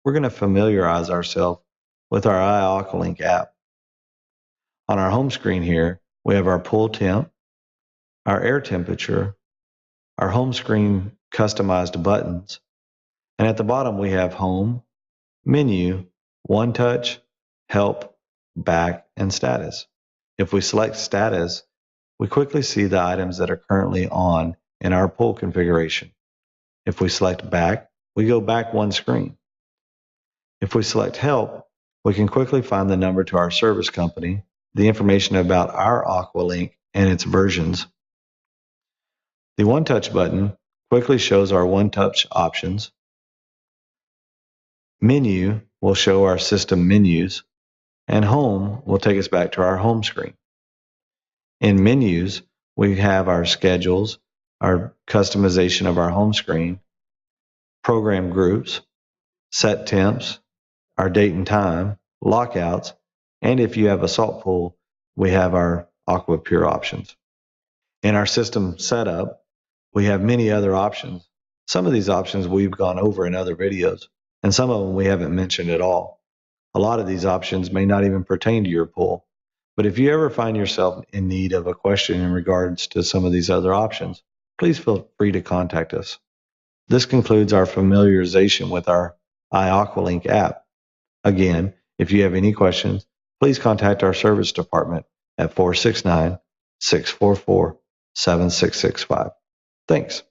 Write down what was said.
we're going to familiarize ourselves with our iAquaLink app. On our home screen here, we have our pool temp, our air temperature, our home screen customized buttons, and at the bottom we have home, menu, one touch, help, back, and status. If we select status, we quickly see the items that are currently on in our pool configuration. If we select back, we go back one screen. If we select help, we can quickly find the number to our service company, the information about our aqualink and its versions. The One Touch button quickly shows our One Touch options. Menu will show our system menus, and Home will take us back to our home screen. In menus, we have our schedules, our customization of our home screen, program groups, set temps, our date and time, lockouts, and if you have a salt pool, we have our Aqua Pure options. In our system setup, we have many other options. Some of these options we've gone over in other videos, and some of them we haven't mentioned at all. A lot of these options may not even pertain to your pool, but if you ever find yourself in need of a question in regards to some of these other options, please feel free to contact us. This concludes our familiarization with our iAquaLink app. Again, if you have any questions, please contact our service department at 469-644-7665. Thanks.